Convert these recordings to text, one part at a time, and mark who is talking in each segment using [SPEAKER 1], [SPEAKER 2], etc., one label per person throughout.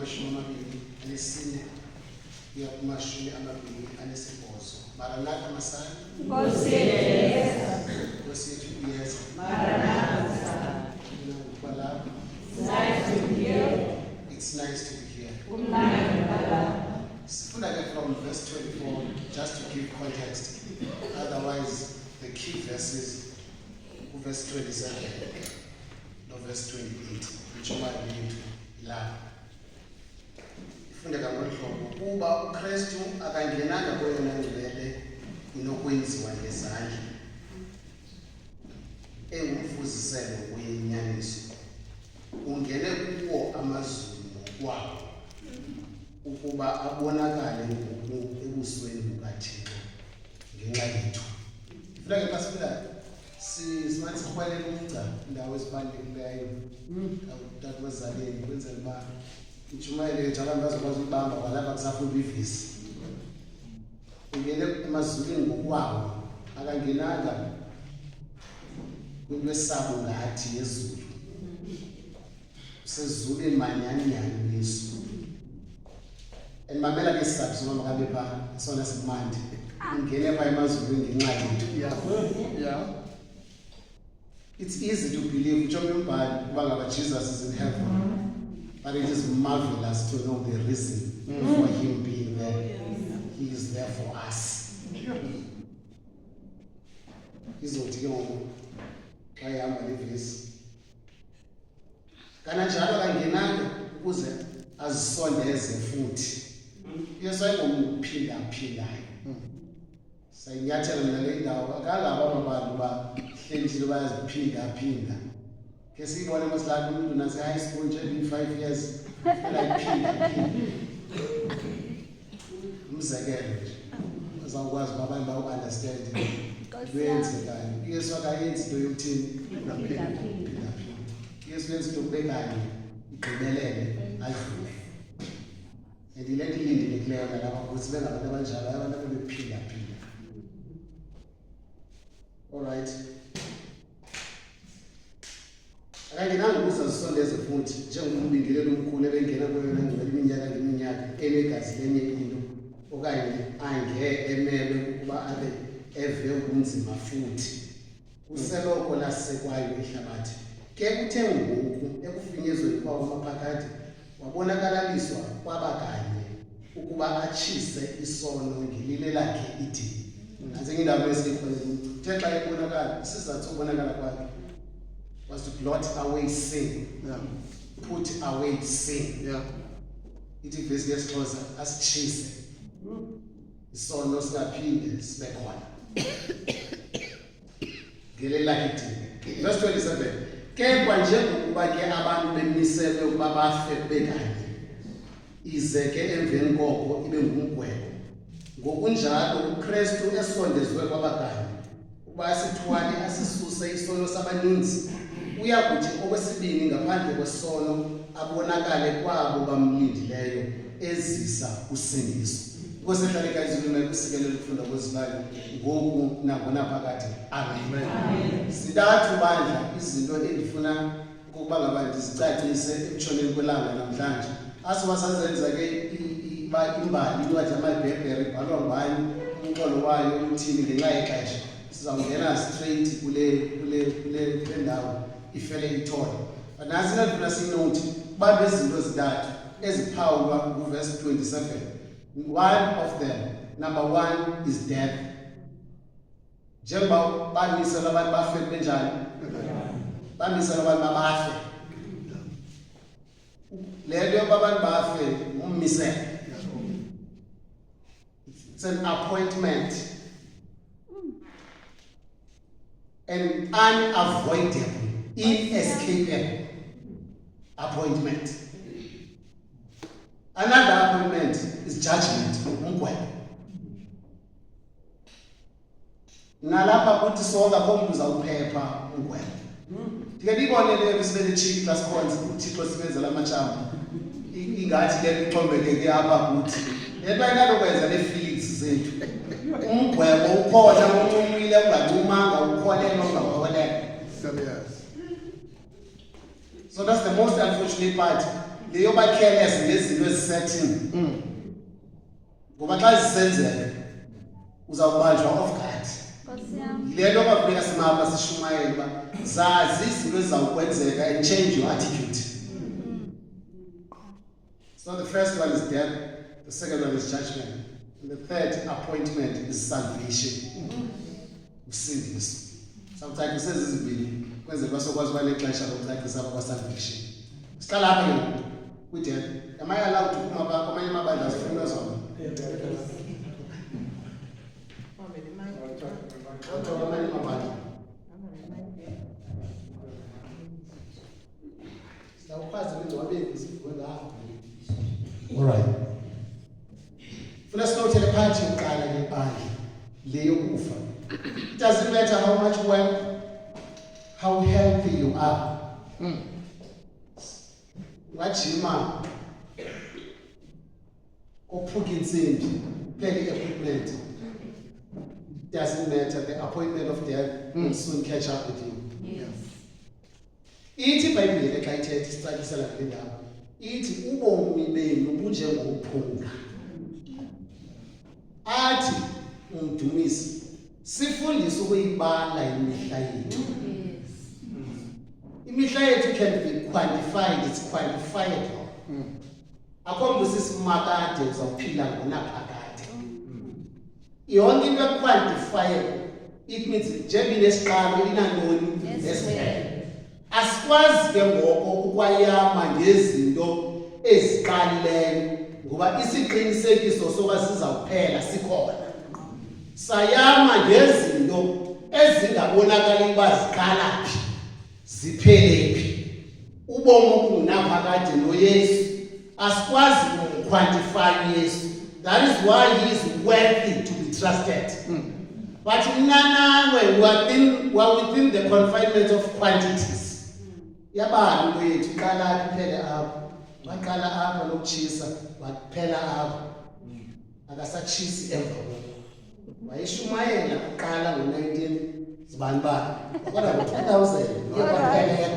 [SPEAKER 1] amashumi amabili anesine kuya kumashumi amabili anesibhozo. Maranatha Masana.
[SPEAKER 2] Nkosi yethu.
[SPEAKER 1] Nkosi yethu iyeza.
[SPEAKER 2] Maranatha.
[SPEAKER 1] Balapha.
[SPEAKER 2] Nice to be here.
[SPEAKER 1] It's nice to be here.
[SPEAKER 2] Kumnandi balapha.
[SPEAKER 1] Sifunda ke from verse 24 just to give context. Otherwise the key verses verse 27 no verse 28 which might lead to la. Ifundeka ngolhlobo kuba uKristu akangenanga kweyona ngcwele inokwenziwa ngezandla. Engumfuziselo wenyaniso. Ungene kuwo amazulu ngokwawo ukuba abonakale ebusweni bukaThixo ngenxa yethu. Ifundeka xa sifunda simathi sikhwelele umgca indawo esibalulekileyo awutata bazaleni kwenzela uba intshumayelo yethu abantu bazokwazi ukubamba balapha kusafunda ivisi. Ungene emazulwini ngokwawo akangenanga kwesabo ngathi yezulu. Sezulwini manyanyani yesu. Emamela ke isizathu soba makabe pha sona simandi. Ungene pha emazulwini ngenxa yethu. Yeah. It's easy to believe Jesus is in heaven, but it is marvelous to know the reason for him being there. He is there for us. Izothi ke ngoku xa ihamba levesi kananjalo kangenanga ukuze azisondeze futhi. Yesu ayingomphindaphindayo. Sayinyathela nale ndawo akangaba abantu bahlelile bayaziphindaphinda. Ke siyibone masilapha umuntu nase high school nje 5 years ayiphinda. Umzekelo nje uzawukwazi abantu bawu-understand kwenzekani. Yesu akayenzi into yokuthini phinda. Yesu yenza into yokubekanye igqibelele adlule. Andile nto ilindelekileyo nalapha ukuthi bengabantu abanjalo abantu abebephinda. Alright. Akangenanga ukuze azisondeze futhi njengombingelelo omkhulu ebengena kweyona ngcwele iminyaka ngeminyaka enegazi lenye into okanye emele ukuba abe eve ubunzima futhi. Useloko lasekwayo ihlabathi. Ke kuthe ngoku ekufinyezweni kwawo maphakathi wabonakalaliswa kwabakanye ukuba atshise isono ngelile lakhe idini. Nansi indawo esikhona uthe xa ebonakala isizathu sobonakala kwakhe was to blot away sin. Yeah. Put away sin. Yeah. Ithi ivesi yesiXhosa asitshise isono singaphinde sibe khona ngelile lakhe idini. Verse 27. Ke kwanje ukuba ke abantu bemiselwe ukuba bafe bekanye ize ke emveni koko ibe ngumgwebo. Ngokunjalo uKristu esondezwe kwabakanye ukuba asithwale asisuse isono sabaninzi. Uyakuthi okwesibini ngaphandle kwesono abonakale kwabo bamlindileyo ezisa usindiso. Kwesehlaleka izilime kusikelele ukufunda kwezibali ngoku nangona phakathi. Amen. Sidathu bandla izinto endifuna ukuba ngabantu zicacise ekutshoneni kwelanga namhlanje. Asiwasazenza ke imbali incwadi yamaBhebhere ibhalwa ngubani umxholo wayo uthini ngenxa yexesha. Sizawungena straight kule ndawo ifele ithole. But nasi ndifuna sinote kuba bezinto zidathu eziphawulwa kuverse 27. One of them, number one, is death. Njengoba bamisela abantu bafe benjani? Bamisela abantu babafe. Lento yokuba abantu bafe ummiselo. It's an appointment. An unavoidable, inescapable appointment. Another appointment is judgment. Nalapha kuthi sonke akho uzawuphepha ungwele. Ndike ndibone le bisibele cheap plus cons uThixo sibenzela amachamba. Ingathi ke ixombekeke apha kuthi. Lento ayinalokwenza le-feelings zethu. Umgwebo ukhona uncumile ungacumanga ukholelwa ungakholelwa. So that's the most unfortunate part. leyoba careless ngezinto ezisetting. Ngoba xa zisenzeka uzawubanjwa off guard. Yile nto bafuneka simapha sishumayele uba zazi izinto ezizawukwenzeka and change your attitude. So the first one is death, the second one is judgment, and the third appointment is salvation. Usindiso. Sawucacisa ezizibini kwenzela basokwazi uba nexesha lokucacisa kwa-salvation. Sihlala apha ke kwi-death. Am I allowed to kuma pha kwamanye amabandla zifuna zona? Kwamanye amabandla. Siyawukwazi ukungcwabeni sivuwe ngapho. All right. Funa sinothele phakathi yokuqala lebandla le yokufa. It doesn't matter how much wealth, how healthy you are. Wajima kophuka insimbi phela equipment. Doesn't matter, the appointment of death will soon catch up with you.
[SPEAKER 2] Yes.
[SPEAKER 1] Ithi iBhayibhile xa ithetha isicacisela kule ndawo. Ithi ubomi benu bunjengophunga. Athi umdumisi sifundise ukuyibala imihla yethu. Imihla yethu can be quantified, it's quantifiable. Akho mntu sisimakade uzawuphila ngonaphakade. Yonke into quantifiable, it means njengoba inesiqalo inantoni nesiphelo. Asikwazi ke ngoko ukwayama ngezinto eziqalileyo ngoba isiqinisekiso soba sizawuphela sikhona. Sayama ngezinto ezingabonakali uba ziqala phi ziphele phi. Ubomi obungunaphakade noYesu asikwazi ukumquantify Yesu. That is why he is worthy to be trusted. But nawe we are within the confinement of quantities. Yabani into yethu iqala iphele apho. Waqala apha lokutshisa waphela apho. Akasatshisi emva koko. Wayishumayela uqala ngo-19 zibanibani. Kodwa ngo-2000 yekwaphela.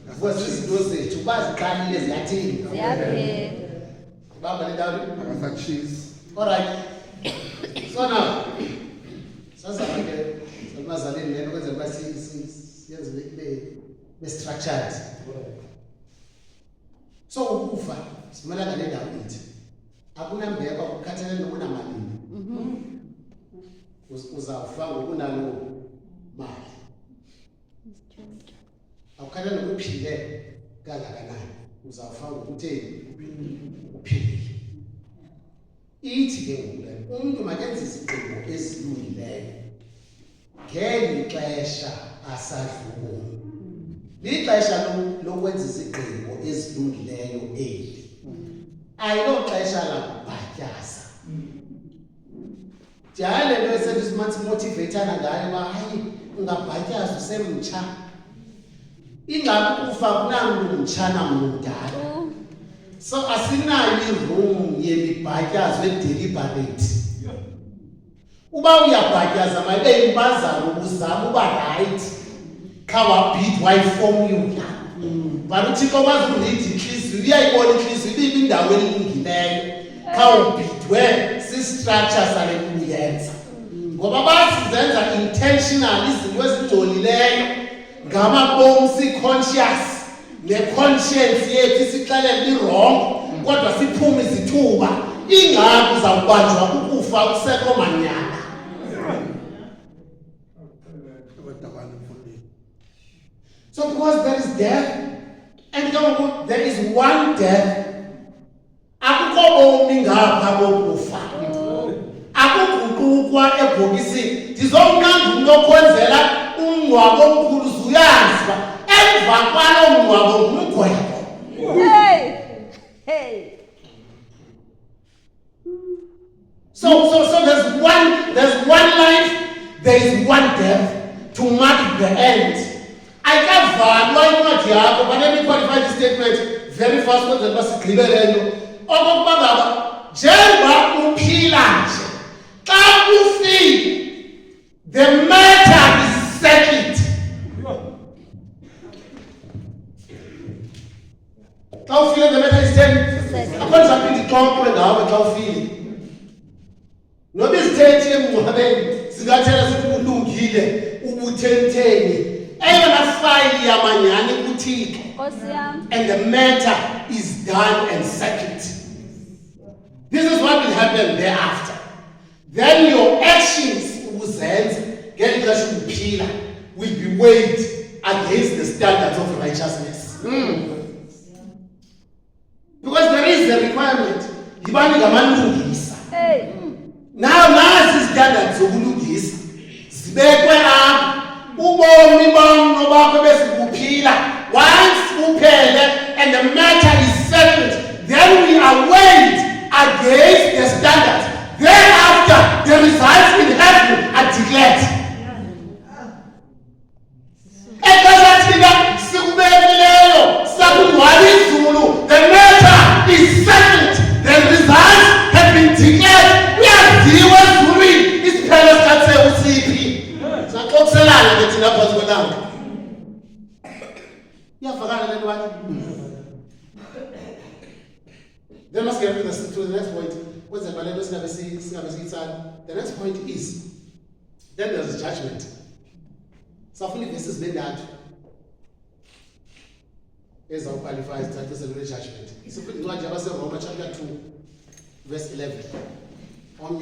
[SPEAKER 1] Because izinto zethu baziqalile ziyathini.
[SPEAKER 2] Ziyaphela.
[SPEAKER 1] Baba lendawo
[SPEAKER 3] Akasatshisi.
[SPEAKER 1] all right. So now sazama ke sabazaleni lento kwenzela uba siyenze ibe structured. So ukufa simela ngale ndawo ithi akunambeko akukhathalele nokuna malini. Uzawufa ngokunalo mali. Akukhathalele nokuphile kangakanani. Uzawufa ngokutheni uphilile. Ithi ke ngoku umuntu makenze izigqibo ezilungileyo ngeli xesha asadlubulo. Lixesha lokwenza izigqibo ezilungileyo eli. Ayilo-xesha lakubhatyaza. Njalo le nto esenza simanzi motivatana ngayo uba hayi ungabhatyaza usemtsha. Ingxaki ukufa kunamntu mtsha namntu mdala. So asinayo iroom yemibhatyazo edeliberate. Uba uyabhatyaza mayibe impazamo ubuzama uba right. Kha wabhid wayiformula. But uThixo kwazi ukurida inhliziyo, uyayibona inhliziyo ibibe indawo elungileyo. Kha ubhidwe si-structure sale kuyenza. Ngoba basizenza intentional izinto ezijolileyo ngamabomu si-conscious. Ne-conscience yethu isixelela i-wrong kodwa siphume izithuba. Ingxaki uzawubanjwa kukufa kusekho manyana. So because there is death and there is one death, akukho bomi ngapha kokufa. Akuguqukwa ebhokisini. Ndizomnqanda umuntu okhonzela umngcwabo omkhulu uzuyazi uba emva kwalo mngcwabo ngumgwebo.
[SPEAKER 2] Hey.
[SPEAKER 1] So there's one life, there is one death to mark the end. Ayikavalwa incwadi yakho, but let me qualify this statement very fast kwenzela uba sigqibele nto. Okokuba ngaba njengoba uphila nje xa ufile the matter is settled. Xa Noba izithethi emngcwabeni singathela sithi ulungile ubuthentheni. Eyona file yamanyani kuThixo.
[SPEAKER 2] Nkosi yami.
[SPEAKER 1] And the matter is done and settled. This is what will happen thereafter. Then your actions will be weighed against the standards of righteousness. Because there is a requirement.
[SPEAKER 2] Hey.
[SPEAKER 1] Now nazi standards zokulungisa zibekwe apha. Ubomi bam nobakho besikuphila once uphele and the matter is settled, then we are weighed against the standards. Thereafter, the results in heaven are declared. The matter is settled. The results have been declared. We are dealing with this penalty. Then let's get to the next point. What's the next point is, then there's judgment. So fully this is made that as our qualifies that is a judgment. So Roma chapter 2, verse 11. Roma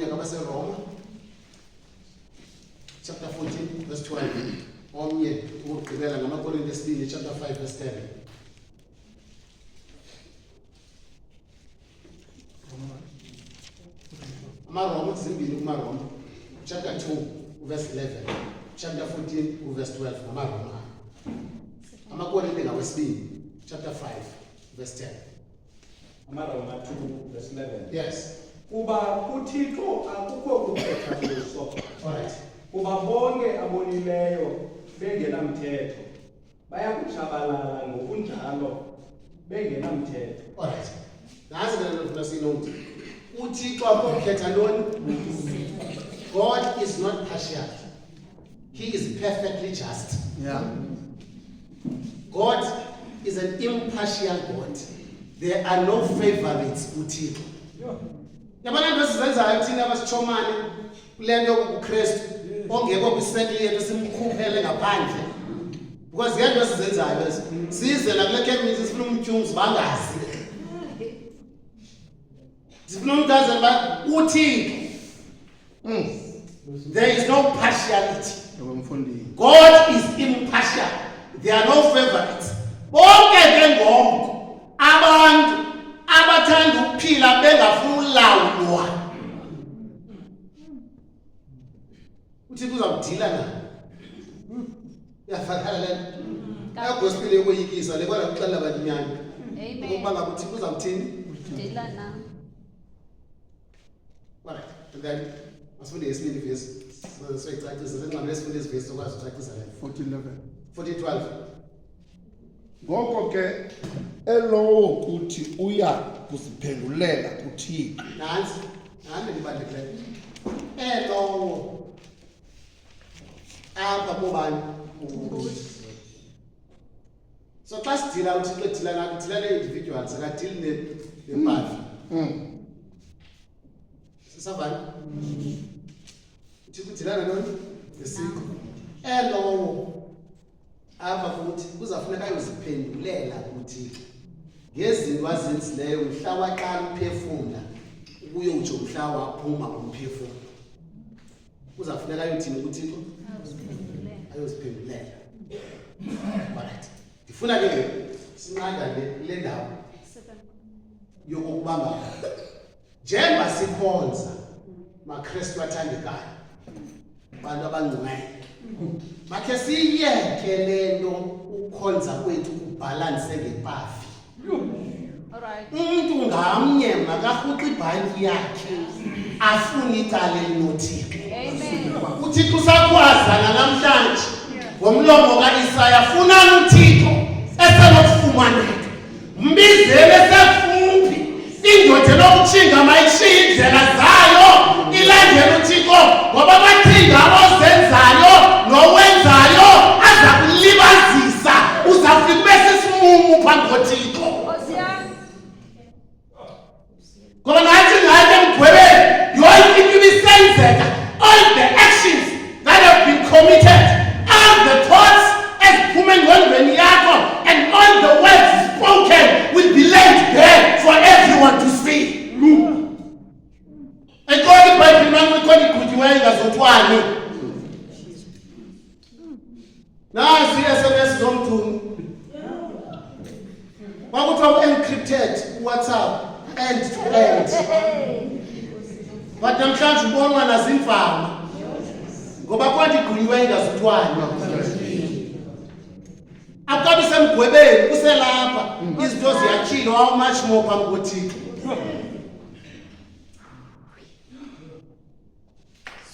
[SPEAKER 1] chapter 14, verse 12. Chapter 5, verse 10. Roma chapter 2, verse 11. Chapter 14, verse 12. Chapter 5, verse 10.
[SPEAKER 3] Roma 2, verse 11.
[SPEAKER 1] Yes.
[SPEAKER 3] Kuba uThixo akukho kukhetha kuso.
[SPEAKER 1] Alright.
[SPEAKER 3] Kuba bonke abonileyo bengenamthetho bayakutshabalala ngokunjalo bengenamthetho.
[SPEAKER 1] Alright. That's the note. uThixo akukhetha ntoni? God is not partial. He is perfectly just.
[SPEAKER 4] Yeah.
[SPEAKER 1] God is an impartial God. There are no favorites uThixo. Yabona into esizenzayo thina abasichomane kule nto yokuKristu ongekho kwisekile yethu simkhuphele ngaphandle. Because yento esizenzayo size nakule chemist sifuna umtyungu bangazi. Sifuna umntaze ba uThixo. There is no partiality. God is impartial. There are no favorites. Bonke ke ngoko abantu abathanda ukuphila bengafuna ulawulwa. Uthixo uzawudila na. Yafakala le. Gospel yoyikisa le kodwa kuxela abantu inyanga.
[SPEAKER 2] Amen.
[SPEAKER 1] Ngoba ngabe uThixo uzawuthini?
[SPEAKER 2] Dila na.
[SPEAKER 1] Right. Then asifunde isibili verse. Soyicacisa senxamele esifunde isivesi sokwazi ucacisa le. 14:12.
[SPEAKER 4] Ngoko ke elowo kuthi uya kuziphendulela kuThixo.
[SPEAKER 1] Nansi libalulekileyo. Elowo apha bobani? So xa sidila uThixo edila nathi udila ne-individuals akadili nempathi. Sisavana? Uthixo udila nantoni? Ngesiko. Elowo apha futhi kuzafuneka ayoziphendulela kuThixo ngezinto azenzileyo mhla waqala uphefumla ukuyotsho mhla waphuma umphefumlo. Kuzafuneka ayothini kuThixo? Ayoziphendulela. Alright. Ndifuna ke sinqanda le ndawo yokubamba njengoba sikhonza maKristu athandekayo abantu abangcwele. Makhe siyeke lento ukukhonza kwethu kubhalanse ngepafi.
[SPEAKER 2] Alright.
[SPEAKER 1] Umuntu ngamnye makarhuqa ibhanki yakhe afune icala elinothixo.
[SPEAKER 2] Amen.
[SPEAKER 1] uThixo usakhwaza namhlanje ngomlomo kaIsaya funana uThixo esenokufumaneka. Mbizele sekufuphi indoda enokutshinga mayishiye indlela zayo ilandele uThixo ngoba abathinga ozenzayo nowenzayo aza kulibazisa uzafika besisimumu phambi koThixo.
[SPEAKER 2] Nkosi yami.
[SPEAKER 1] Ngoba nathi ngathi emgwebeni yonke into ibisenza igqunyiweyo ingazothwani. Nasi SMS zomthungu. Kwakuthiwa encrypted WhatsApp end to end. But namhlanje ubonwa nazimfama. Ngoba kwathi igqunyiweyo ingazothwani. Akabi semgwebeni kuselapha izinto ziyachilo how much more phambi koThixo.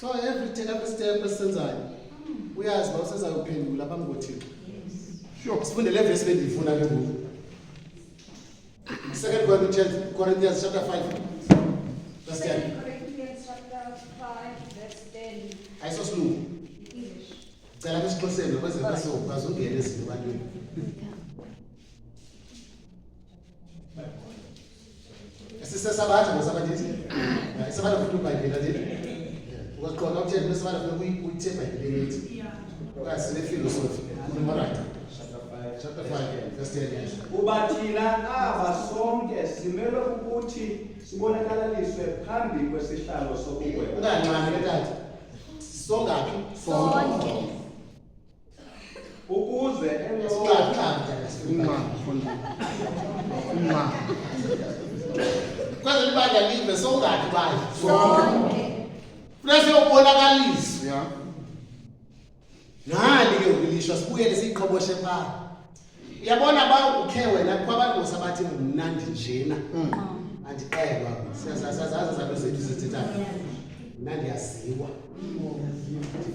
[SPEAKER 1] So every step esenzayo uyazi ba usezayophendula phambi koThixo. Sure, sifunde le verse bendifuna ke ngoku. 2 Corinthians chapter 5 verse 10.
[SPEAKER 5] 2 Corinthians chapter 5 verse 10.
[SPEAKER 1] Ayisosilungu.
[SPEAKER 5] English.
[SPEAKER 1] Cela besixhosele kweze basokwazi ungena ezinto bantwini. Sisesabatha ngosabathi. Isabatha futhi uBhayibheli athi. Uqonda ukuthi besabatha futhi uyithe eBhayibhelini ethi. Okasi sine philosophy. Alright. Chapter 5 verse 10.
[SPEAKER 3] Uba thina aba sonke simelwe ukuthi sibonakalaliswe phambi kwesihlalo sokugweba.
[SPEAKER 1] Ungancane ke tata. Songaphi?
[SPEAKER 2] Sonke.
[SPEAKER 3] Ukuze
[SPEAKER 1] Kwaze libandla live songaphi bandla?
[SPEAKER 2] Sonke.
[SPEAKER 1] Funeka siyobonakaliswa.
[SPEAKER 4] Yeah.
[SPEAKER 1] Nali ke ukulishwa sibuyele siqhoboshe pha. Uyabona ba ukhe wena kwabantu ngosabathi mnandi njena. Andiqelwa siyazazaza zabe zethu zithethana. Mnandi yaziwa.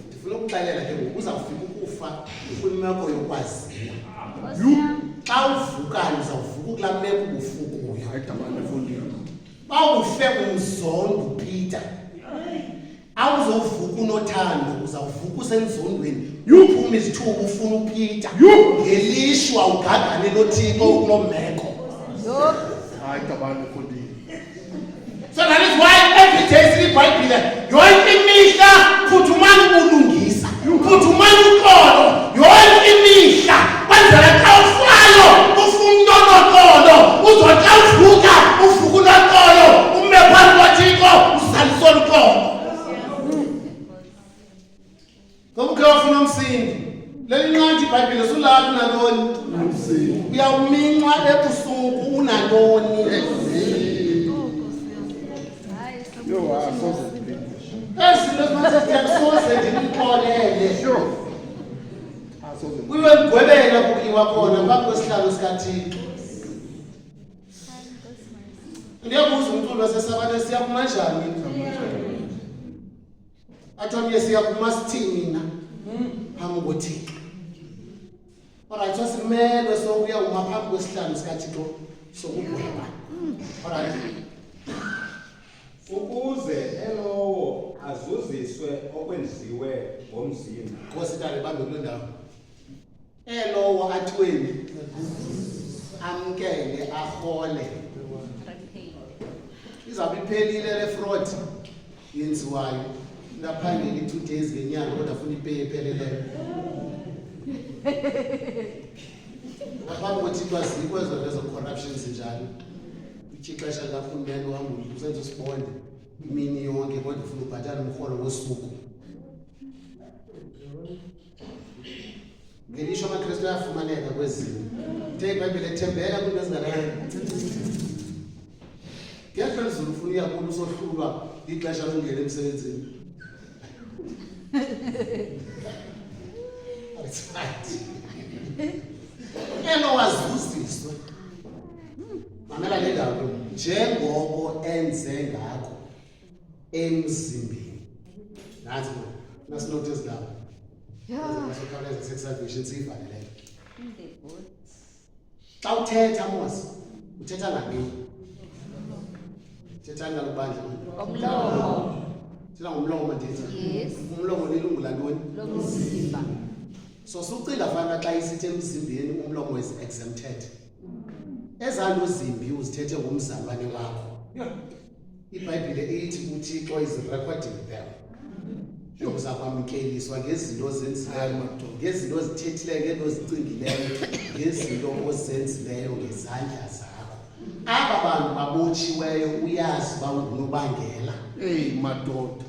[SPEAKER 1] Ndifuna ukuxelela ke ngoku uzawufika ukufa kwimeko yokwaziwa. Xa uvukayo uzawuvuka kulaa meko ubufukuyo. Ba ufe umzondo Peter. Awuzovuka unothando uzawuvuka usenzondweni. Uphuma izithuba ufuna uPeter. Ngelishwa ugagane noThixo kuloo meko.
[SPEAKER 4] Hayi tabane kodini.
[SPEAKER 1] So that is why every day siyiBhayibhile yonke imihla phuthumani ubulungisa. Phuthumani uxolo yonke imihla kwenzela xa ufayo ufuna unoxolo uzothi uvuka uvuka unoxolo ume phambi koThixo uzalisa uxolo. Ngoba ukhe wafuna umsindi. Leli nqanti iBhayibhile sulaphi nantoni? Uyawuminxwa ebusuku unantoni?
[SPEAKER 4] Yo, asoze.
[SPEAKER 1] Ezinto ezimaseziyakusoze ndimxolele.
[SPEAKER 4] Sure. Asoze.
[SPEAKER 1] Kuyiwe emgwebeni akukiwa khona phambi kwesihlalo sikaThixo. Ndiyabuza umculo wasesabatha siyakuma njani? Athomye siyakuma sithini na? Phambi koThixo. Alright, so simelwe sokuya uma phambi kwesihlalo sikaThixo sokugweba. Alright.
[SPEAKER 3] ukuze elowo azuziswe okwenziwe ngomzimba.
[SPEAKER 1] Nkositane bambe kule ndawo. Elowo athweni amkele ahole. Izabe iphelile le fraud yenziwayo. Ndaphangela 2 days ngenyanga kodwa funa ipay epheleleyo. Apha ngothixo azikwezo lezo corruptions njalo. Ixesha likaRhulumente wami usenza usibonde imini yonke kodwa ufuna ubhatala umrholo wosuku. Ngelishwa amaKristu ayafumaneka kwezimo. Ithe iBhayibhile ethembeka kwiinto ezingakanani. Ngexesha izulu ufuna uyakulo usohlulwa ixesha lokungena emsebenzini. It's right. Elo wazuziswe. Mamela le ndawo njengoko enze ngakho emzimbeni. Nathi nasinote isigaba. Sokhawuleza sesalvation siyivaleleyo. Xa uthetha Mose, uthetha ngani? Uthetha ngalubandla.
[SPEAKER 2] Ngomlomo.
[SPEAKER 1] Sina ngomlomo ndithi.
[SPEAKER 2] Yes.
[SPEAKER 1] Umlomo lilungu lantoni?
[SPEAKER 2] Lomzimba.
[SPEAKER 1] So sucinga fana xa isithi emzimbeni umlomo is exempted. Ezanto zimbi uzithethe ngomzalwane wakho. iBhayibhile ithi uThixo is recording them. Uza kwamkeliswa ngezinto ozenzileyo, ngezinto ozithethileyo, ngezinto ozicingileyo, ngezinto ozenzileyo ngezandla zakho. Aba bantu babotshiweyo uyazi ba ungunobangela.
[SPEAKER 4] Hey madoda.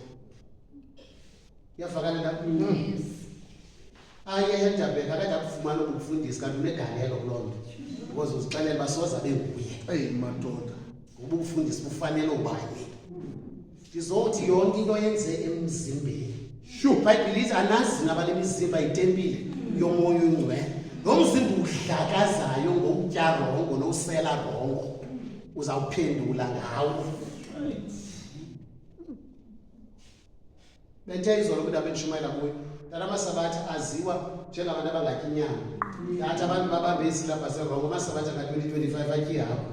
[SPEAKER 1] Iyavakalela?
[SPEAKER 2] Yes.
[SPEAKER 1] Ayehenda bheka akade akufumana ukufundisa kanti unegalelo kuloo nto. Because uzixelela basoza benguye.
[SPEAKER 4] Hey, madoda.
[SPEAKER 1] Ngoba ukufundisa kufanele ubani. Ndizothi yonke into yenze emzimbeni.
[SPEAKER 4] Sure.
[SPEAKER 1] iBhayibhile ithi anazi nabale mizimba itempile yomoya oyingcwele. Lo mzimba udlakazayo ngokutya rongo nosela rongo uzawuphendula ngawo. Bethe izolo kudaba entshumayela kuyo. Amasabatha aziwa njengabantu abangatyi inyama. Ngathi abantu babambe isilapha serongo amasabatha ka-2025 atyi hapo.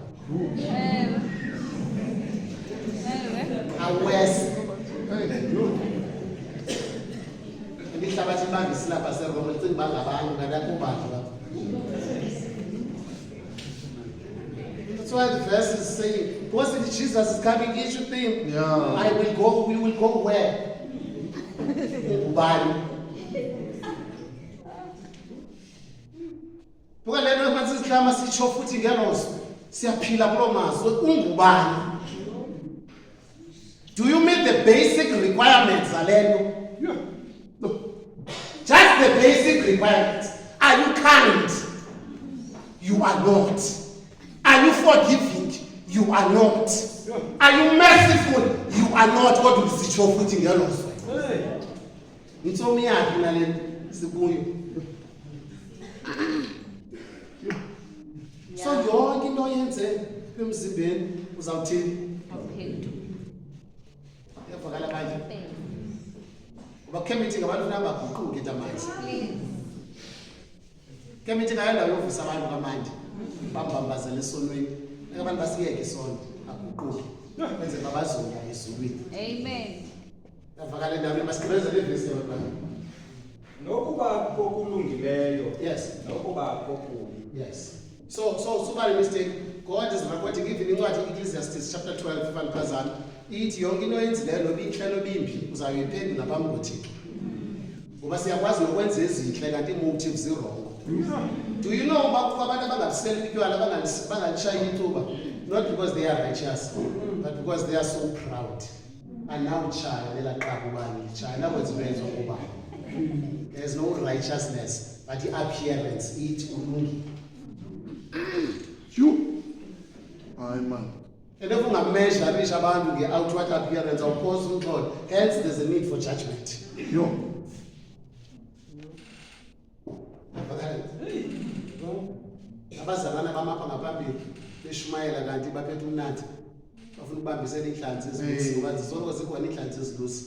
[SPEAKER 1] Awesi. Ndihlabathi ibambe isilapha serongo licinga uba ngabantu kanti akho bantu lapho. That's why the verse is saying, because Jesus is coming, each thing,
[SPEAKER 4] Yeah.
[SPEAKER 1] I will go, we will go where? Ubani. Buka lento manje sihlama sitsho futhi ngelozo. Siyaphila kulo mazwe ungubani. Do you meet the basic requirements alento?
[SPEAKER 4] Yeah. No.
[SPEAKER 1] Just the basic requirements. Are you kind? You are not. Are you forgiving? You are not. Are you merciful? You are not. What do you sitsho futhi ngelozo? Ngitsomi yakhe nalento sikuyo. So yonke into yenze emzimbeni uzawuthini?
[SPEAKER 2] Awuphendula.
[SPEAKER 1] Yavakala manje. Uba committee ngabantu nabaguquke tamanje.
[SPEAKER 2] Please.
[SPEAKER 1] Committee kayenda yovusa abantu kamanje. Bambambazela esonweni. Abantu basiyeke isono aguquke. Benze babazoya ezulwini.
[SPEAKER 2] Amen.
[SPEAKER 1] Yavakala indaba masigqibezele ivesi yabantwana.
[SPEAKER 3] Nokuba kokulungileyo.
[SPEAKER 1] Yes.
[SPEAKER 3] Nokuba kokubi.
[SPEAKER 1] Yes. So super mistake. God is recording even incwadi Ecclesiastes chapter 12 ifanphazana. Ithi yonke into oyenzileyo noba inhle noba imbi uzayiphendula phambi koThixo. Ngoba siyakwazi nokwenza ezinhle kanti imotive zirongo. Do you know uba kukho abantu abangabiseli utywala bangalitshayi ithuba? Not because they are righteous, but because they are so proud. And now chaya lelaqaba ubani chaya nakwenza into ngoba. There is no righteousness, but the appearance it ulungi.
[SPEAKER 4] You. Aye, man.
[SPEAKER 1] And if you measure abantu nge-outward appearance awuphosa umxholo, hence there's a need for judgment.
[SPEAKER 4] Yo.
[SPEAKER 1] Abazalwana bamapha ngaphambili beshumayela kanti baphethe umnandi bafuna ukubambisela inhlanzi ezilusi ngoba zisoloko zikhona inhlanzi ezilusi.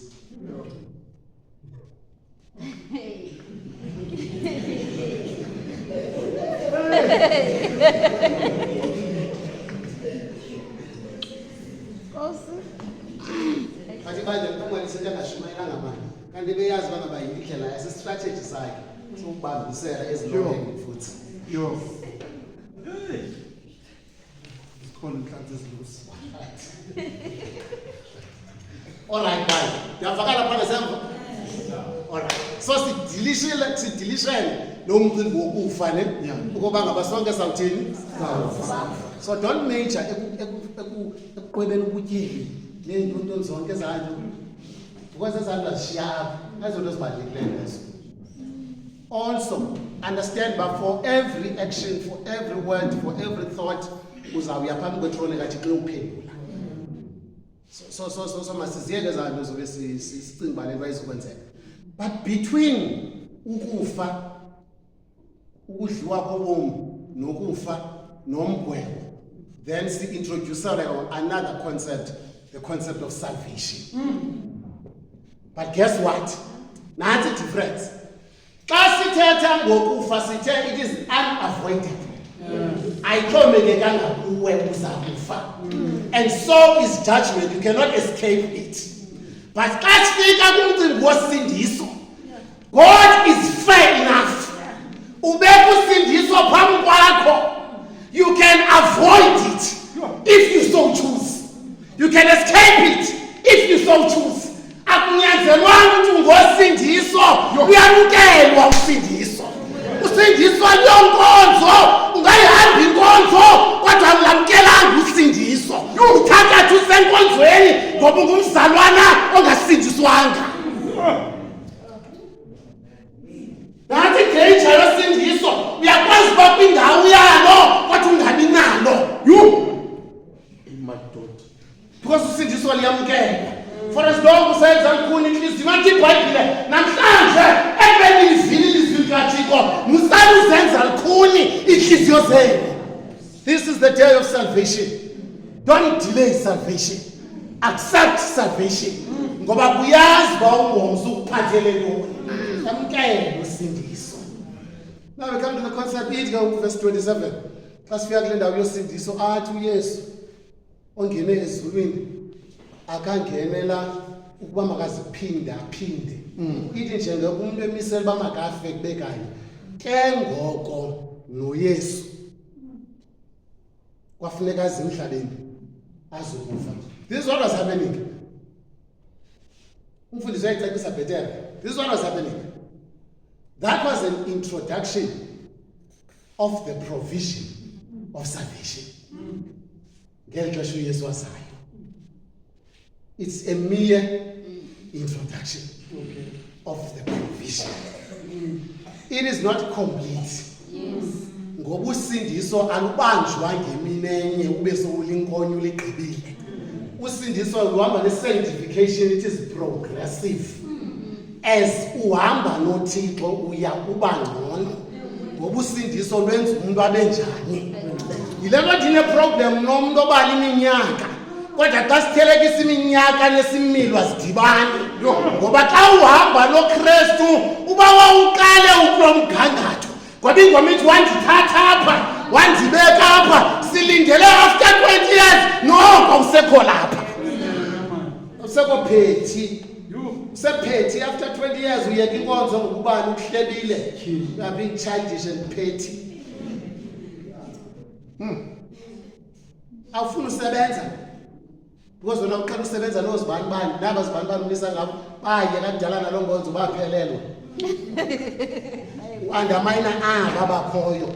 [SPEAKER 1] Kanti manje umnqwelisele angashumayelanga manje kanti beyazi bangaba yindlela yase-strategy sakhe sokubambisela ezilokeni futhi.
[SPEAKER 4] Yo. Zikhona inhlanzi ezilusi.
[SPEAKER 1] Alright manje ndiyavakala phana semva. Alright, so sidilishele lo mcimbi wokufa ne ukuba ngaba sonke sawuthini. So don't major ekuqwebeni ubutyebi nento zonke ezanto because ezanto azishiya apha ezinto ezibalulekileyo lezo. Also understand that for every action, for every word, for every thought uzawuya phambi kwetrone kaThixo uphendula. So masiziyeke ezanto zobe sicinga uba le nto ayizokwenzeka. But between ukufa ukudliwa kobomi nokufa nomgwebo, then introduce another concept, the concept of salvation. But guess what? Nansi difference. Xa sithetha ngokufa sithe it is unavoidable. Ayixhomekekanga kuwe uzakufa. And so is judgment, you cannot escape it. But xa sifika kumcimbi wosindiso, God is fair enough. Ubeka usindiso phambi kwakho. You can avoid it if you so choose. You can escape it if you so choose. Akunyanzelwanga ukuthi ngosindiso uyamukelwa usindiso. Usindiso liyonkonzo, ungayihamba inkonzo kodwa ungamkelanga usindiso. Uthatha usenkonzweni ngoba ungumzalwana ongasindiswanga. uthi iBhayibhile namhlanje ekubeni livile ilizwi likaThixo musani uzenza likhuni inhliziyo zenu. This is the day of salvation. Don't delay salvation. Accept salvation. Ngoba kuyazi ba ungomso ukuphathelele wona. Samkele usindiso. Now we come to the concept ithi ke verse 27. Xa sifika kule ndawo yosindiso athi uYesu ongene ezulwini akangenela ukuba makaziphinde aphinde. Ithi njengoko umuntu emisela uba makafe kube kanye. Ke ngoko noYesu kwafuneka aze emhlabeni azokufa. This is what was happening. Umfundisi uyayicacisa bhetere. This is what was happening. That was an introduction of the provision of salvation. Ngeli xesha uYesu wazayo. It's a mere introduction of the provision. It is not complete. Ngoba usindiso alubanjwa ngemini enye ube sowulinkonyo ligqibile. Usindiso luhamba ne-sanctification, it is progressive. As uhamba noThixo uya uba ngcono. Ngoba usindiso lwenza umuntu abe njani. Yile nto thine problem nomuntu obala iminyaka. Kodwa xa sithelekisa iminyaka nesimilo azidibani. Ngoba xa uhamba noKristu uba wawuqale ukulo mgangatho. Ngoba ingoma ithi wandithatha apha, wandibeka apha, silindele after 20 years. No, usekho lapha. Usekho phethi. Usephethi after 20 years uyeka inkonzo ngokubani ukuhlebile. You are being childish and petty. Awufuna usebenza. Because wena uqala usebenza nozibani bani, naba zibani bani unisa ngabo baye kadala nalo ngonzo baphelelwa. Undermine abakhoyo.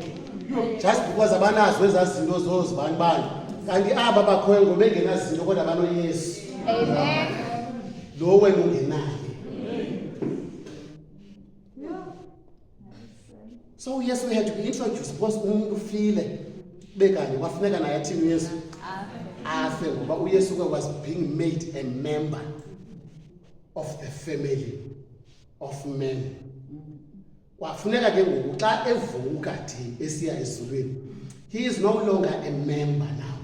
[SPEAKER 1] Just because abanazo ezazinto zozibani bani. Kanti aba bakhoyo ngoba engenazinto kodwa banoYesu.
[SPEAKER 2] Amen.
[SPEAKER 1] Lo wena ungenayo. So yes, we had to be introduced because umuntu ufile bekanye kwafuneka naye athini uYesu afe ngoba uYesu was being made a member of the family of men. Kwafuneka ke ngoku xa evuka thi esiya ezulwini, he is no longer a member now,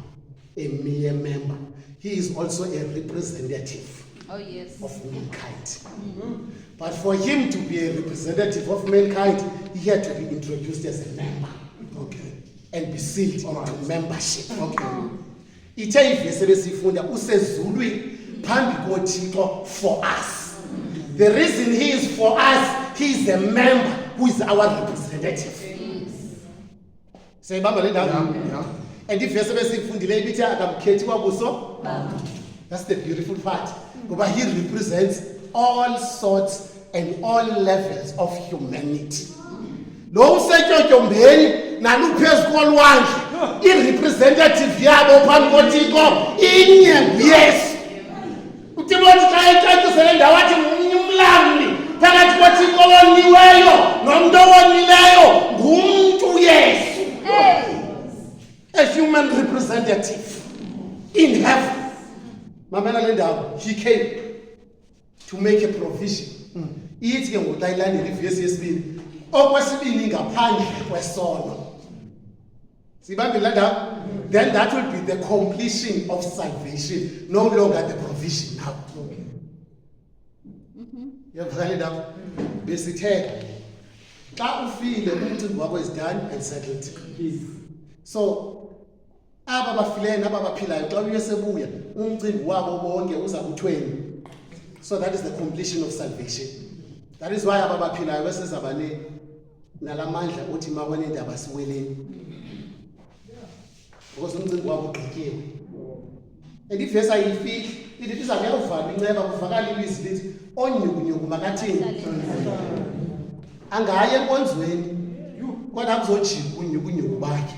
[SPEAKER 1] a mere member. He is also a representative
[SPEAKER 2] Oh, yes.
[SPEAKER 1] of mankind. But for him to be a representative of mankind, he had to be introduced as a member.
[SPEAKER 4] Okay.
[SPEAKER 1] And be sealed into membership.
[SPEAKER 4] Okay.
[SPEAKER 1] Ithe ivesi besifunda usezulwini phambi koThixo for us. The reason he is for us, he is a member who is our representative. Sayibamba le ndawo.
[SPEAKER 4] Yeah.
[SPEAKER 1] And ivesi besifundile ibithi akamkhethi kwabuso. That's the beautiful part. But he represents all sorts and all levels of humanity. Lo usetyotyombeni naluphezu kolwandle, i-representative yabo phambi koThixo inye nguYesu. UTimothy xa ecacisele ndawo athi umlamli phakathi koThixo owoniweyo nomntu owonileyo ngumntu uYesu. A human representative in heaven. Mamela le ndawo, he came to make a provision. Ithi ke ngoku xa ilandela ivesi yesibini, okwesibini ngaphandle kwesono. Sibambe la ndawo. Then that will be the completion of salvation, no longer the provision now. Yavakala le ndawo. Besithe xa ufile umcimbi wakho is done and settled. So aba bafileyo naba baphilayo xa uyesebuya umcimbi wabo bonke uza kuthweni. So that is the completion of salvation. That is why aba baphilayo besezabane nalamandla uthi mabone indaba siweleni. Because umcimbi wabo ugqitywe. And ivesi ayifihli ithi iza kuyavala inceba kuvakala ilizwi lithi onyukunyuku makathini. Angaye enkonzweni kodwa kuzojika unyukunyuku bakhe.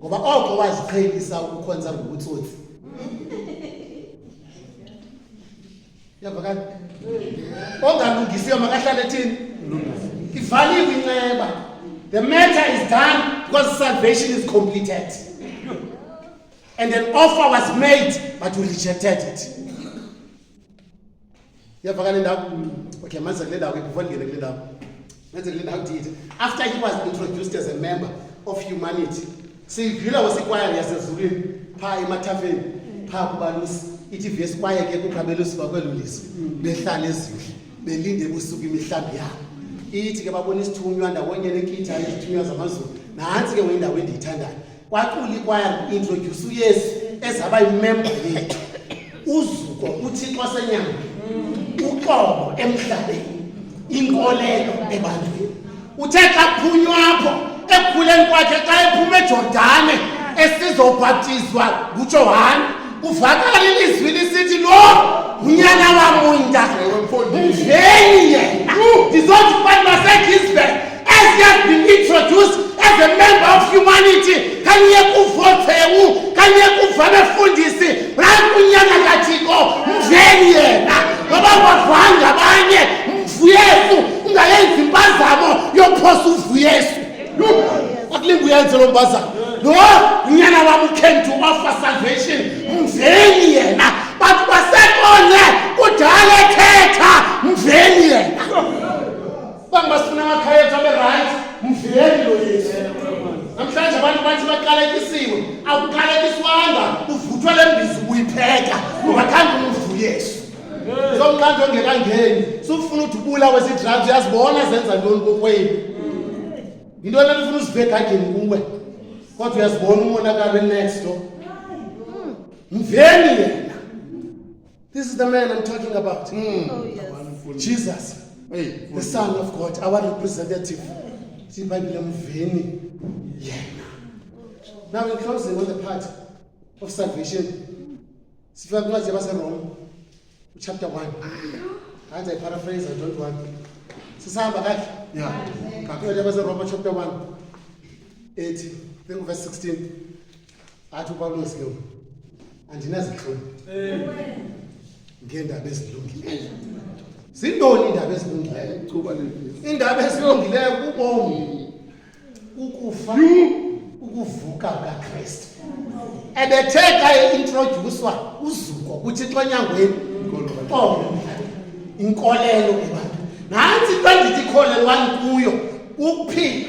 [SPEAKER 1] Ngoba oko waziqhelisa ukukhonza ngobutsotsi. Yavakala. Ongalungisiyo makahlale ethini? Ivaliwe inceba. The matter is done because salvation is completed. And an offer was made, but we rejected it. Iyavakala indawo. Okay, manje kule ndawo before ngene kule ndawo. Manje kule ndawo did. After he was introduced as a member of humanity. Sivula wesikwaya yasezulwini pha emathafeni pha kubalusi. Ithi vs kwaye ke kuqabelusi bakweluliso. Behlala ezindle. Belinde busuku imihlambi yabo. Ithi ke babona isithunywa ndawonye nekitha isithunywa zamazulu. Nansi ke wendawo endiyithandayo. Kwaquli kwaya introduce uYesu ezaba imember yethu. Uzuko uThixo senyanga. Uqobo emhlabeni. Inkolelo ebantwini. Uthe xa phunywa apho ekhuleni kwakhe xa ephuma eJordane esizobhaptizwa nguJohane. Uvakala ilizwi lisithi lo unyana wam oyintaka mveni yena ndizothi kubantu baseGinsberg as he has been introduced as a member of humanity kanye kuvothewu kanye kuvabefundisi nanku unyana kaThixo mveni yena ngoba bavanga abanye mvuyesu ungayenzi impazamo yophosa uvuyesu akulinga uyenze lo mpazamo lo unyana wam came to offer salvation mveni yena bantu basekone kudala ekhetha mveni yena bangasifuna amakhayetha be-right mveni lo Yesu namhlanje abantu bathi baqalekisiwe awuqalekiswanga uvuthwa le mbizi uyipheka ngoba khange umvu Yesu somnqanto ongekangeni sufuna ukuthi ubula wesidrugs uyazibona zenza ntoni kokwenu into le ufuna uzibheka ageni kuwe kodwa uyazibona umonakalo next door mveni yena. This is the man I'm talking about. Jesus, the Son of God, our representative. See, Bible mveni yena. Now in closing on the part of salvation, sifika kuncwadi yabaseRoma chapter 1. And I paraphrase, I don't want. Sisahamba kahle?
[SPEAKER 4] Yeah.
[SPEAKER 1] Kuncwadi yabaseRoma chapter 1. 80, think verse 16. Athi uPawulos ke andinazihloni ngendaba ezilungileyo. Zindoni indaba ezilungileyo? Indaba ezilungileyo kubomi, ukufa, ukuvuka kaKristu. Ebetheka introducewa uzuko kuThixo enyangweni inkolelo kubantu. Nansi into endithi ikholelwani kuyo ukuphila,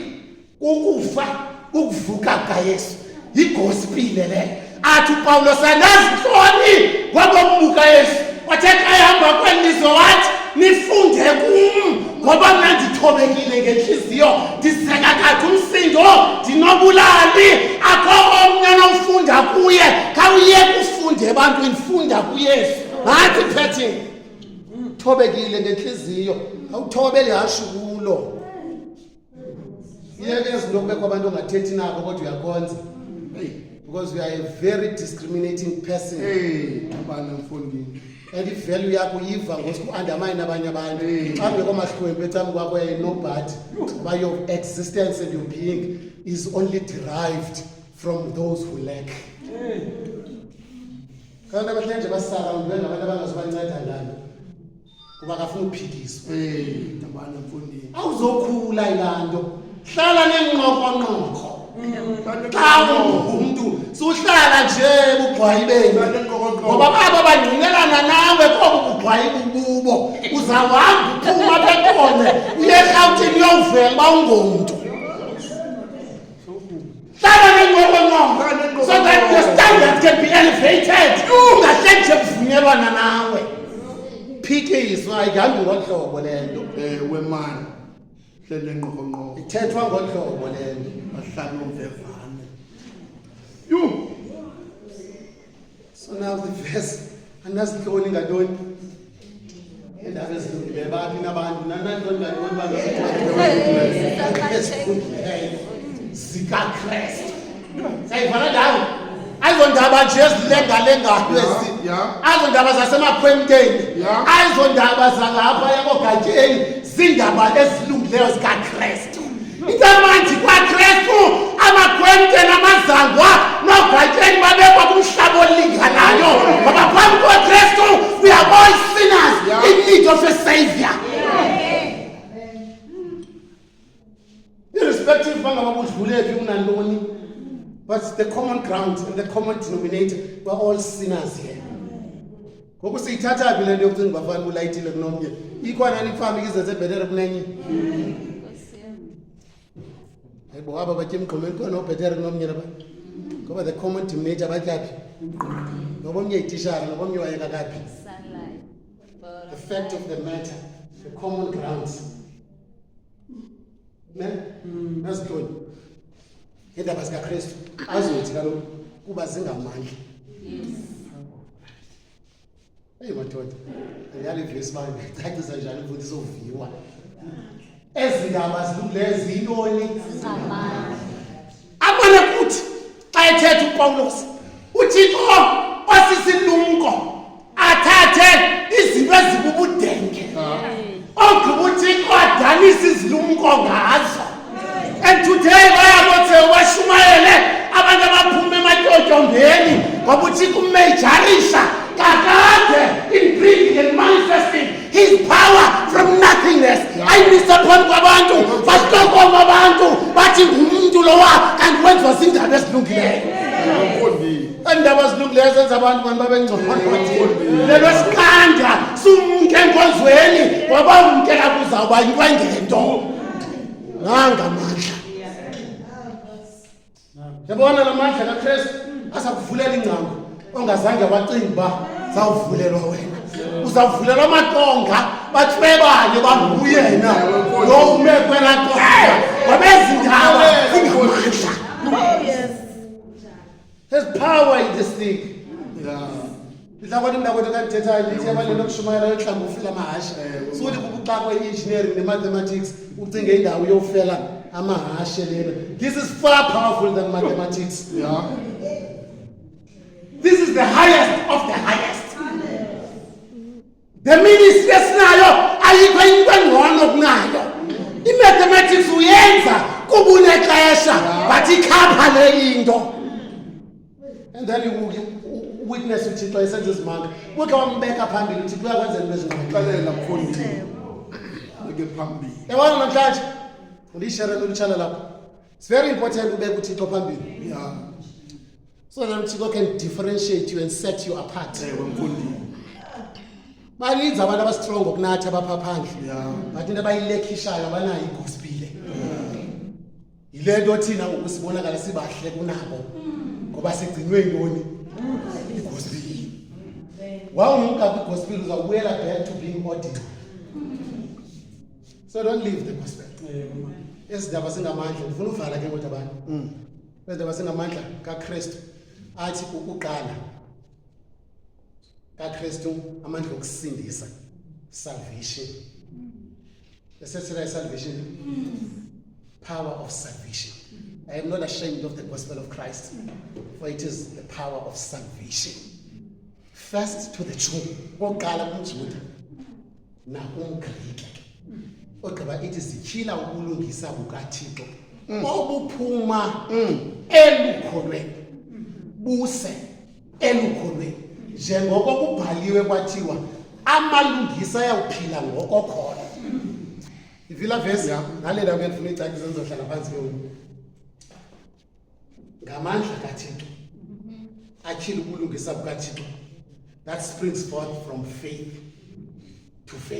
[SPEAKER 1] ukufa, ukuvuka kaYesu. Yigospel le. Athi uPawulos anazihloni ngoba umbuka Yesu. Wathe xa ehamba kwelizwe wathi nifunde kum ngoba mna ndithobekile ngenhliziyo ndiseka kathi umsindo ndinobulali akho omnye nomfunda kuye khawuyeke ufunde ebantwini funda kuYesu. Ngathi phethe thobekile ngenhliziyo awuthobele hashu kulo. Yeke izinto kubekho abantu ongathethi nabo kodwa uyakonza. Because we are a very discriminating person. And if value yakho yiva ngoku-undermine abanye abantu. Xa ungekho mahlwempu ecam kwakho nobody. But your existence and your being is only derived from those who lack. Kanti abahlanje basurroundwe ngabantu abangazobanceda ngani. Kuba kafuna uphikiswa. Awuzokhula ilanto. Hlala nenqoqonqoqo. Xa umuntu suhlala nje bugqwayibeni ngoba baba bangcinelana nawe kobu bugqwayi bububo uzawahamba uphuma bekhona uye eRhawutini uyovela bawungomuntu. Hlala nenqoqonqoqo so that your standard can be elevated. Ungahle nje kuvunyelwana nawe. Phikiswa ayihambi ngohlobo lento
[SPEAKER 4] wemani hlele ngqoqonqo
[SPEAKER 1] ithethwa ngohlobo lento
[SPEAKER 4] bahlala umvevane.
[SPEAKER 1] So now the verse andazihloni ngantoni indaba ezilungileyo baphi nabantu nanantoni ngantoni ezilungileyo zikaKristu. Sayivala ndawo ayizondaba nje ezilengalengayo ezi ayizondaba zasemakhwenteni ayizondaba zalapha yakogatyeni zindaba ezilungileyo zikaKristu. Intamanje kwaKristu amakhwente namazangwa nogatyeni babekwa kumhlaba olinganayo ngoba phambi kwaKristu we are all sinners in need of a savior. Irrespective bangaba budlulephi unantoni, but the common ground and the common denominator, we're all sinners here. Ngoku siyithatha phi le nto yokucinga bafana ulayithile kunomnye? Ikhona ifama izenze bhetere kunenye. Hayibo aba batye emgqomeni khona obhetere kunomnye lapha. Ngoba the common denominator batyaphi? Nobomnye yitishara, nobomnye wayeka kaphi?
[SPEAKER 2] Sunlight.
[SPEAKER 1] The fact of the matter, the common grounds. Ne? Nasintoni? Indaba zikaKristu azothi kaloku kuba zingamandla. Hey madoda, ayalive isibani ecacisa njani imfundisi oviwa. Ezi ndaba zilungileyo ziyintoni?
[SPEAKER 2] Zamandla.
[SPEAKER 1] Abone kuthi xa ethetha uPawulos uThixo osisilumko athathe izinto ezibubudenge. Ogqiba uThixo adanisa izilumko ngazo. And today bayabothe washumayele abantu abaphuma ematyotyombeni ngoba uThixo umajorisha kakade in bringing and manifesting his power from nothingness. Ayibisa phambi kwabantu bahlokoma abantu bathi ngumuntu lowa and wenziwa zindaba ezilungileyo. Indaba ezilungileyo zenza abantu mani babengcono. Lelo siqanda sumke enkonzweni waba umke kabuzawuba yinto engento. Nanga amandla. Yabona lamandla kaKristu asakuvulela ingcango ongazange wacinga uba zawuvulelwa wena. Uzawuvulelwa amatonga bathwebane banguyena lo umekwe natonga wabezindaba zingamandla. There's power in this thing.
[SPEAKER 4] Yeah.
[SPEAKER 1] Mhlawumbe ndakwathi kanithethayo lithi abalelo kushumayela yohlanga ufela amahashe. Suthi kubuxa kwe-engineering ne-mathematics ucinge indawo yofela amahashe lena. This is far powerful than mathematics.
[SPEAKER 4] Yeah.
[SPEAKER 1] This is the highest of the highest. The ministry esinayo ayikho into engcono kunayo. I-mathematics uyenza kuba unexesha but ikhapha le into. And then you witness uThixo esenza izimanga. Uke wambeka phambili uThixo uyakwenza into ezingqondo.
[SPEAKER 4] Xalela mfundisi. Eke phambili.
[SPEAKER 1] Yabona namhlanje ulishare lolutshana lapho. It's very important ubeke uThixo phambili.
[SPEAKER 4] Yeah.
[SPEAKER 1] So that uThixo can differentiate you and set you apart.
[SPEAKER 4] Ewe mfundisi.
[SPEAKER 1] Baninzi abantu abastrong kunathi abapha phandle.
[SPEAKER 4] Yeah.
[SPEAKER 1] But into abayilekhishayo abanayo igospel. Yile nto thina ukusibonakala sibahle kunabo. Ngoba sigcinwe intoni? Igospel. Wawumuka kwigospel uzawubuyela back to being ordinary. So don't leave the gospel. Ezindaba singamandla ndifuna uvala ke kodwa abantu. Ezindaba singamandla kaKristu athi ukuqala kaKristu amandla okusindisa, salvation. Essentially salvation, power of salvation. I am not ashamed of the gospel of Christ, for it is the power of salvation. First to the Jew, oqala kumJuda na umGrike. Ogqiba ithi sityhila ukulungisa kukaThixo obuphuma elukholweni buse elukholweni njengoko kubhaliwe kwathiwa amalungisa ayawuphila ngokokhona. Ivila verse ngalela ke ndifuna icacisa enzohlala phansi ke ngamandla kaThixo atyhila ukulungisa kukaThixo that springs forth from faith to faith.